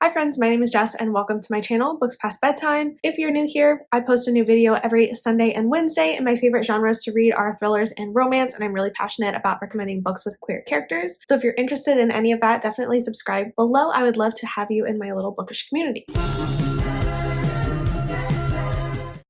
Hi friends, my name is Jess and welcome to my channel, Books Past Bedtime. If you're new here, I post a new video every Sunday and Wednesday, and my favorite genres to read are thrillers and romance, and I'm really passionate about recommending books with queer characters. So if you're interested in any of that, definitely subscribe below. I would love to have you in my little bookish community.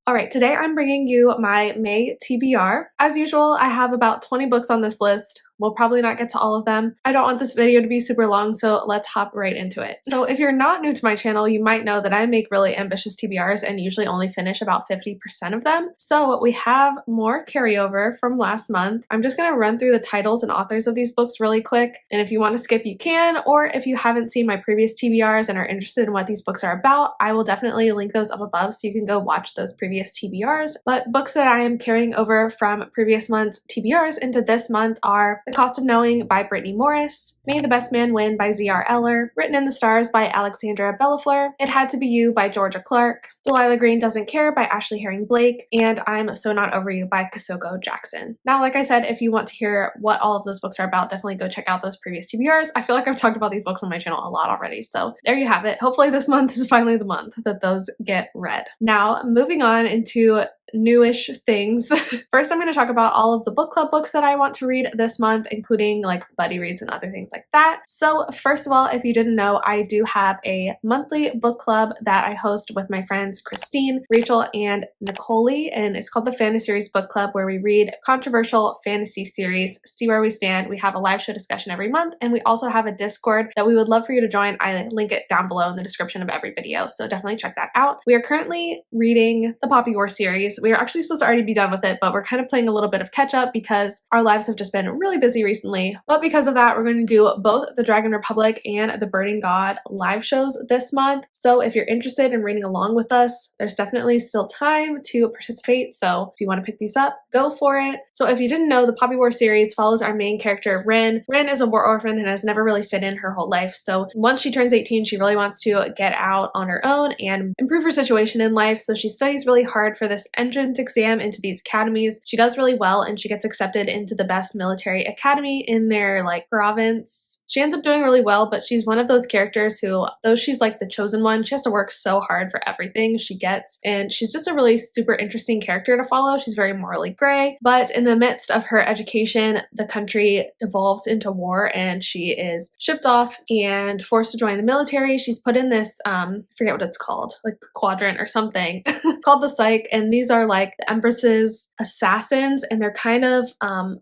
Alright, today I'm bringing you my May TBR. As usual, I have about 20 books on this list. We'll probably not get to all of them. I don't want this video to be super long, so let's hop right into it. So if you're not new to my channel, you might know that I make really ambitious TBRs and usually only finish about 50% of them. So we have more carryover from last month. I'm just going to run through the titles and authors of these books really quick, and if you want to skip, you can, or if you haven't seen my previous TBRs and are interested in what these books are about, I will definitely link those up above so you can go watch those previous TBRs. But books that I am carrying over from previous month's TBRs into this month are The Cost of Knowing by Brittany Morris, May the Best Man Win by Z.R. Eller, Written in the Stars by Alexandra Bellafleur, It Had to Be You by Georgia Clark, Delilah Green Doesn't Care by Ashley Herring Blake, and I'm So Not Over You by Kasoko Jackson. Now, like I said, if you want to hear what all of those books are about, definitely go check out those previous TBRs. I feel like I've talked about these books on my channel a lot already, so there you have it. Hopefully this month is finally the month that those get read. Now, moving on into newish things. First, I'm going to talk about all of the book club books that I want to read this month, including like buddy reads and other things like that. So first of all, if you didn't know, I do have a monthly book club that I host with my friends Christine, Rachel, and Nicole, and it's called the Fantasy Series Book Club, where we read controversial fantasy series, see where we stand. We have a live show discussion every month, and we also have a Discord that we would love for you to join. I link it down below in the description of every video, so definitely check that out. We are currently reading the Poppy War series. We are actually supposed to already be done with it, but we're kind of playing a little bit of catch up because our lives have just been really busy recently. But because of that, we're going to do both the Dragon Republic and the Burning God live shows this month. So if you're interested in reading along with us, there's definitely still time to participate. So if you want to pick these up, go for it. So if you didn't know, the Poppy War series follows our main character, Rin. Rin is a war orphan and has never really fit in her whole life. So once she turns 18, she really wants to get out on her own and improve her situation in life. So she studies really hard for this entrance exam into these academies. She does really well and she gets accepted into the best military academy in their like province. She ends up doing really well, but she's one of those characters who, though she's like the chosen one, she has to work so hard for everything she gets, and she's just a really super interesting character to follow. She's very morally gray, but in the midst of her education, the country devolves into war and she is shipped off and forced to join the military. She's put in this, I forget what it's called, like quadrant or something, called the Psych, and these are like the Empress's assassins, and they're kind of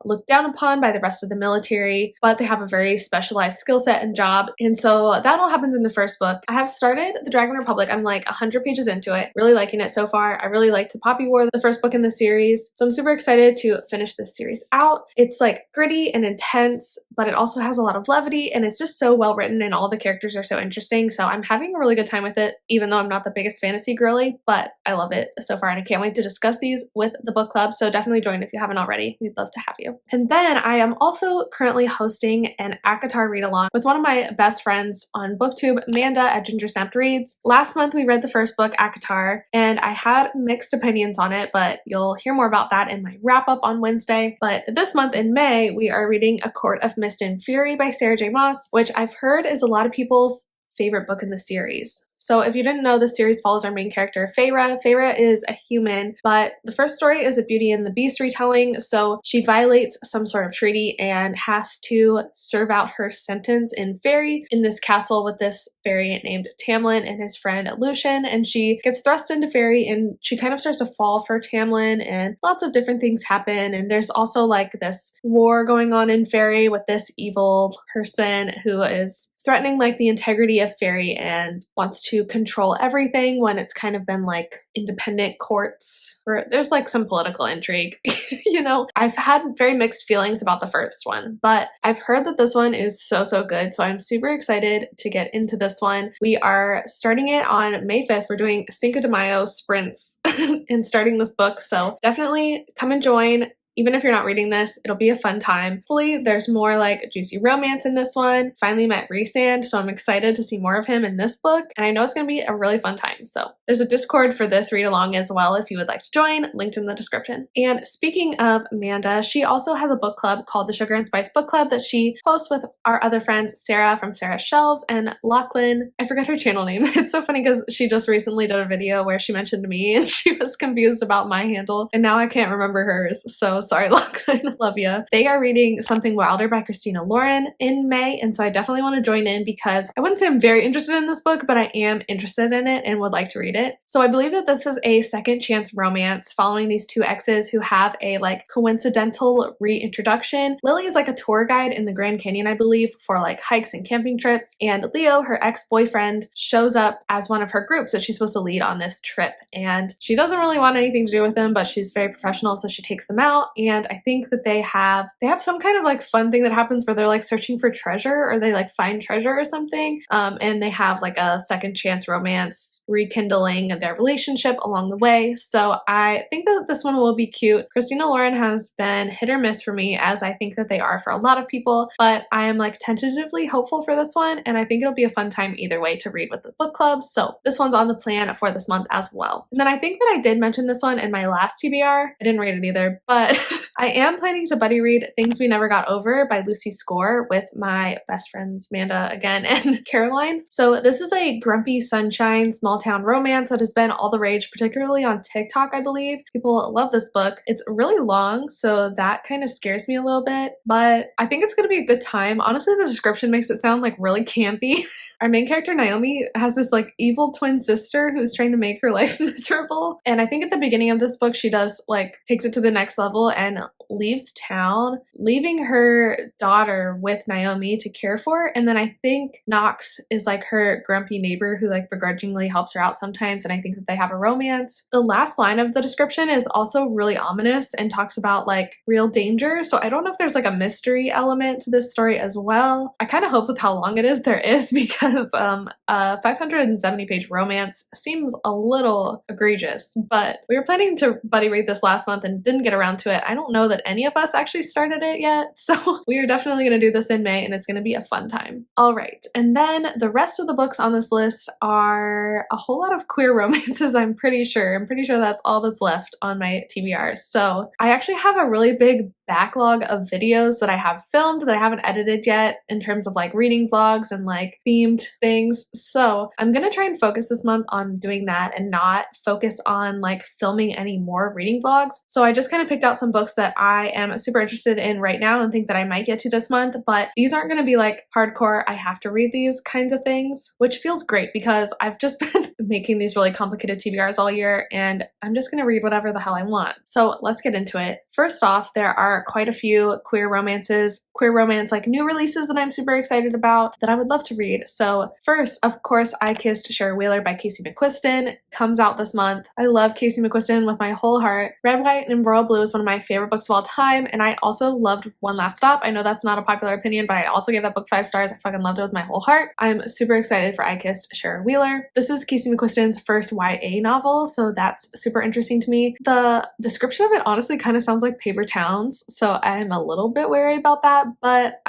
looked down upon by the rest of the military, but they have a very specialized skill set and job. And so that all happens in the first book. I have started the Dragon Republic. I'm like 100 pages into it, really liking it so far. I really liked the Poppy War, the first book in the series, so I'm super excited to finish this series out. It's like gritty and intense, but it also has a lot of levity, and it's just so well written and all the characters are so interesting. So I'm having a really good time with it, even though I'm not the biggest fantasy girly, but I love it so far and I can't wait to discuss these with the book club. So definitely join if you haven't already. We'd love to have you. And then I am also currently hosting an ACOTAR read along with one of my best friends on BookTube, Amanda at Ginger Snapped Reads. Last month we read the first book, ACOTAR, and I had mixed opinions on it, but you'll hear more about that in my wrap up on Wednesday. But this month in May, we are reading A Court of Mist and Fury by Sarah J. Maas, which I've heard is a lot of people's favorite book in the series. So if you didn't know, the series follows our main character, Feyre. Feyre is a human, but the first story is a Beauty and the Beast retelling, so she violates some sort of treaty and has to serve out her sentence in Fairy in this castle with this fairy named Tamlin and his friend Lucian, and she gets thrust into Fairy and she kind of starts to fall for Tamlin, and lots of different things happen, and there's also like this war going on in Fairy with this evil person who is threatening like the integrity of Fairy and wants to control everything when it's kind of been like independent courts where there's like some political intrigue. You know, I've had very mixed feelings about the first one, but I've heard that this one is so good, so I'm super excited to get into this one. We are starting it on May 5th. We're doing Cinco de Mayo sprints and starting this book, so definitely come and join. even if you're not reading this, it'll be a fun time. Hopefully there's more like juicy romance in this one. Finally met Rhysand, so I'm excited to see more of him in this book, and I know it's going to be a really fun time. So there's a Discord for this read along as well if you would like to join, linked in the description. And speaking of Amanda, she also has a book club called the Sugar and Spice Book Club that she posts with our other friends, Sarah from Sarah's Shelves and Lachlan. I forget her channel name. It's so funny because she just recently did a video where she mentioned me and she was confused about my handle, and now I can't remember hers. So sorry, Lachlan. Love ya. They are reading Something Wilder by Christina Lauren in May, and so I definitely want to join in because I wouldn't say I'm very interested in this book, but I am interested in it and would like to read it. So I believe that this is a second chance romance following these two exes who have a like coincidental reintroduction. Lily is like a tour guide in the Grand Canyon, I believe, for like hikes and camping trips, and Leo, her ex-boyfriend, shows up as one of her groups that she's supposed to lead on this trip, and she doesn't really want anything to do with them, but she's very professional, so she takes them out. And I think that they have some kind of like fun thing that happens where they're like searching for treasure, or they like find treasure or something, and they have like a second chance romance rekindling of their relationship along the way. So I think that this one will be cute. Christina Lauren has been hit or miss for me, as I think that they are for a lot of people, but I am like tentatively hopeful for this one, and I think it'll be a fun time either way to read with the book club. So this one's on the plan for this month as well. And then I think that I did mention this one in my last TBR. I didn't read it either, but I am planning to buddy read Things We Never Got Over by Lucy Score with my best friends Amanda again and Caroline. So this is a grumpy sunshine small town romance that has been all the rage, particularly on TikTok, I believe. People love this book. It's really long, so that kind of scares me a little bit, but I think it's going to be a good time. Honestly, the description makes it sound like really campy. Our main character, Naomi, has this like evil twin sister who's trying to make her life miserable. And I think at the beginning of this book, she does like takes it to the next level and leaves town, leaving her daughter with Naomi to care for. And then I think Knox is like her grumpy neighbor who like begrudgingly helps her out sometimes. And I think that they have a romance. The last line of the description is also really ominous and talks about like real danger. So I don't know if there's like a mystery element to this story as well. I kind of hope with how long it is there is, because a 570-page romance seems a little egregious, but we were planning to buddy read this last month and didn't get around to it. I don't know that any of us actually started it yet, so we are definitely going to do this in May, and it's going to be a fun time. All right, and then the rest of the books on this list are a whole lot of queer romances, I'm pretty sure. I'm pretty sure that's all that's left on my TBRs. So I actually have a really big backlog of videos that I have filmed that I haven't edited yet in terms of like reading vlogs and like themed things. So I'm gonna try and focus this month on doing that and not focus on like filming any more reading vlogs. So I just kind of picked out some books that I am super interested in right now and think that I might get to this month, but these aren't gonna be like hardcore, I have to read these kinds of things, which feels great because I've just been making these really complicated TBRs all year and I'm just gonna read whatever the hell I want. So let's get into it. First off, there are quite a few queer romance like new releases that I'm super excited about that I would love to read. So first, of course, I Kissed Shara Wheeler by Casey McQuiston comes out this month. I love Casey McQuiston with my whole heart. Red, White, and Royal Blue is one of my favorite books of all time, and I also loved One Last Stop. I know that's not a popular opinion, but I also gave that book 5 stars. I fucking loved it with my whole heart. I'm super excited for I Kissed Shara Wheeler. This is Casey McQuiston's first YA novel, so that's super interesting to me. The description of it honestly kind of sounds like Paper Towns, so I'm a little bit wary about that, but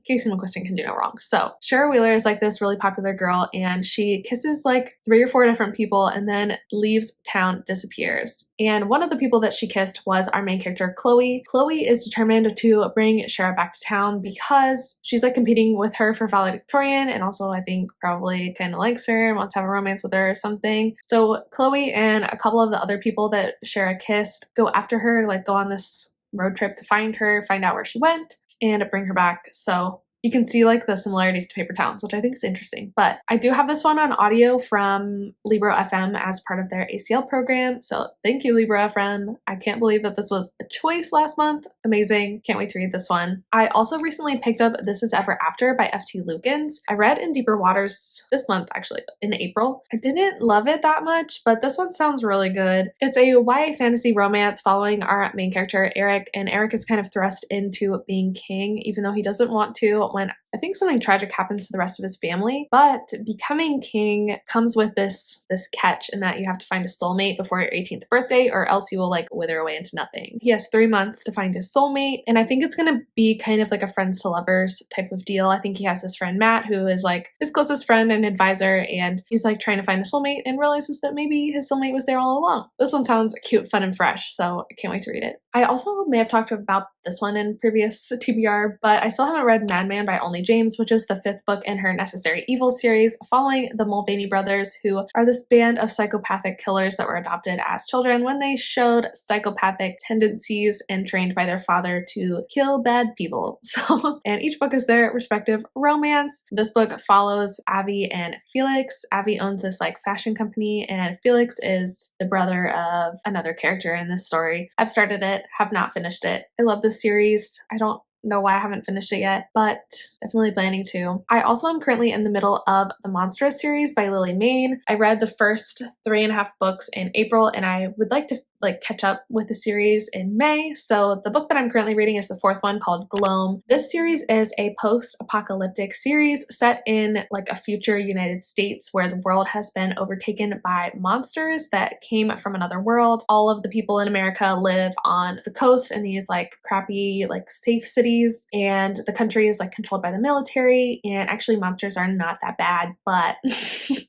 Casey McQuiston can do no wrong. So Shara Wheeler is like this really popular girl, and she kisses like 3 or 4 different people and then leaves town, disappears. And one of the people that she kissed was our main character, Chloe. Chloe is determined to bring Shara back to town because she's like competing with her for valedictorian, and also I think probably kind of likes her and wants to have a romance with her or something. So Chloe and a couple of the other people that Shara kissed go after her, like go on this road trip to find her, find out where she went, and bring her back. So you can see like the similarities to Paper Towns, which I think is interesting. But I do have this one on audio from Libro FM as part of their ACL program. So thank you, Libro FM. I can't believe that this was a choice last month. Amazing. Can't wait to read this one. I also recently picked up This Is Ever After by F.T. Lukens. I read In Deeper Waters this month, actually, in April. I didn't love it that much, but this one sounds really good. It's a YA fantasy romance following our main character, Eric, and Eric is kind of thrust into being king, even though he doesn't want to. when I think something tragic happens to the rest of his family. But becoming king comes with this catch in that you have to find a soulmate before your 18th birthday, or else you will like wither away into nothing. He has 3 months to find his soulmate, and I think it's gonna be kind of like a friends to lovers type of deal. I think he has this friend Matt who is like his closest friend and advisor, and he's like trying to find a soulmate and realizes that maybe his soulmate was there all along. This one sounds cute, fun, and fresh, so I can't wait to read it. I also may have talked about this one in previous TBR, but I still haven't read Madman by Only James, which is the 5th book in her Necessary Evil series, following the Mulvaney brothers, who are this band of psychopathic killers that were adopted as children when they showed psychopathic tendencies and trained by their father to kill bad people. So, and each book is their respective romance. This book follows Avi and Felix. Avi owns this like fashion company, and Felix is the brother of another character in this story. I've started it, have not finished it. I love this series. I don't know why I haven't finished it yet, but definitely planning to. I also am currently in the middle of the Monstrous series by Lily Mayne. I read the first 3.5 books in April, and I would like to catch up with the series in May. So the book that I'm currently reading is the 4th one, called Gloam. This series is a post-apocalyptic series set in like a future United States where the world has been overtaken by monsters that came from another world. All of the people in America live on the coast in these like crappy like safe cities, and the country is like controlled by the military, and actually monsters are not that bad, but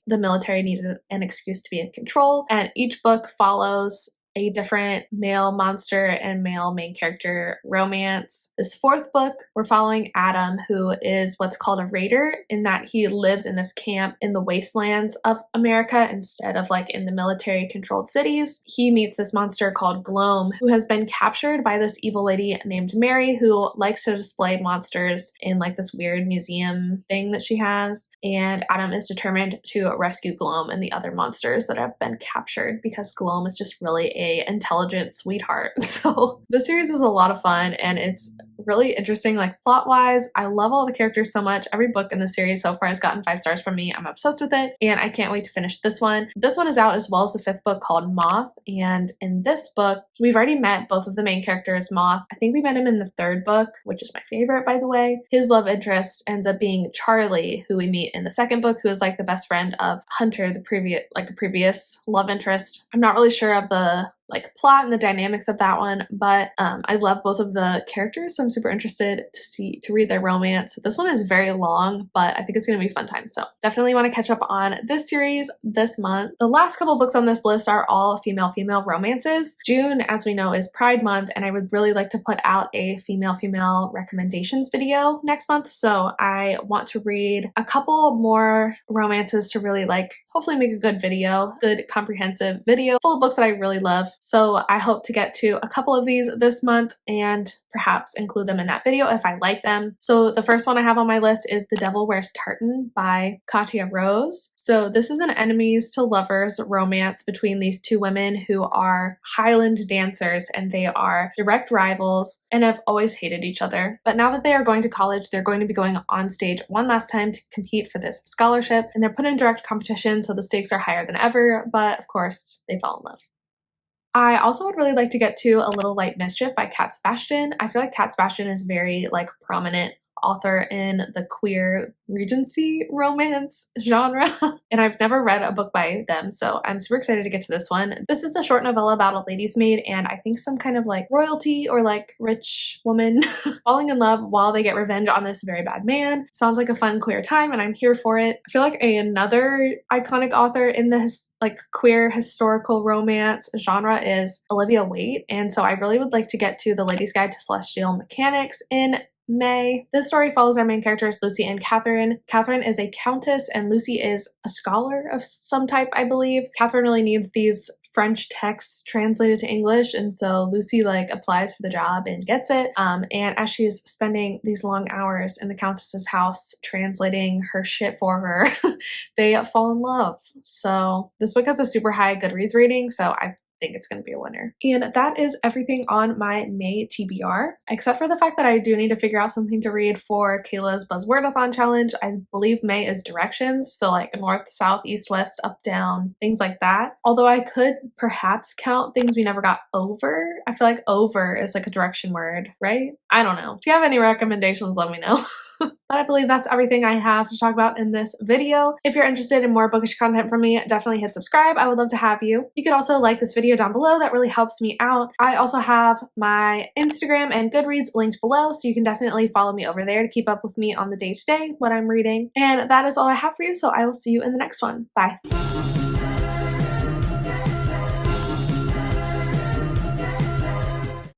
the military needed an excuse to be in control. And each book follows a different male monster and male main character romance. This 4th book, we're following Adam, who is what's called a raider, in that he lives in this camp in the wastelands of America instead of like in the military controlled cities. He meets this monster called Gloam, who has been captured by this evil lady named Mary, who likes to display monsters in like this weird museum thing that she has. And Adam is determined to rescue Gloam and the other monsters that have been captured, because Gloam is just really a intelligent sweetheart. So the series is a lot of fun, and it's really interesting like plot wise. I love all the characters so much. Every book in the series so far has gotten 5 stars from me. I'm obsessed with it, and I can't wait to finish this one. This one is out as well as the 5th book, called Moth, and in this book we've already met both of the main characters. Moth, I think we met him in the 3rd book, which is my favorite by the way. His love interest ends up being Charlie, who we meet in the 2nd book, who is like the best friend of Hunter, the previous love interest. I'm not really sure of the like plot and the dynamics of that one, but I love both of the characters, so I'm super interested to read their romance. This one is very long, but I think it's going to be a fun time, so definitely want to catch up on this series this month. The last couple books on this list are all female romances. June, as we know, is Pride Month, and I would really like to put out a female recommendations video next month, so I want to read a couple more romances to really like hopefully make a good comprehensive video full of books that I really love. So I hope to get to a couple of these this month and perhaps include them in that video if I like them. So the first one I have on my list is The Devil Wears Tartan by Katya Rose. So this is an enemies to lovers romance between these two women who are Highland dancers, and they are direct rivals and have always hated each other. But now that they are going to college, they're going to be going on stage one last time to compete for this scholarship, and they're put in direct competition, so the stakes are higher than ever, but of course they fall in love. I also would really like to get to A Little Light Mischief by Cat Sebastian. I feel like Cat Sebastian is very like prominent author in the queer Regency romance genre, and I've never read a book by them, so I'm super excited to get to this one. This is a short novella about a lady's maid and I think some kind of like royalty or like rich woman falling in love while they get revenge on this very bad man. Sounds like a fun queer time, and I'm here for it. I feel like another iconic author in the like queer historical romance genre is Olivia Waite, and so I really would like to get to The Lady's Guide to Celestial Mechanics in May. This story follows our main characters, Lucy and Catherine. Catherine is a countess and Lucy is a scholar of some type, I believe. Catherine really needs these French texts translated to English, and so Lucy like applies for the job and gets it. And as she is spending these long hours in the countess's house translating her shit for her, they fall in love. So this book has a super high Goodreads rating, so I think it's going to be a winner. And that is everything on my May TBR, except for the fact that I do need to figure out something to read for Kayla's Buzzwordathon challenge. I believe May is directions, so like north, south, east, west, up, down, things like that. Although I could perhaps count things we never got over. I feel like like over is like a direction word, right? I don't know. If you have any recommendations, let me know. But I believe that's everything I have to talk about in this video. If you're interested in more bookish content from me, definitely hit subscribe. I would love to have you. You could also like this video down below. That really helps me out. I also have my Instagram and Goodreads linked below, so you can definitely follow me over there to keep up with me on the day-to-day, what I'm reading. And that is all I have for you, so I will see you in the next one. Bye.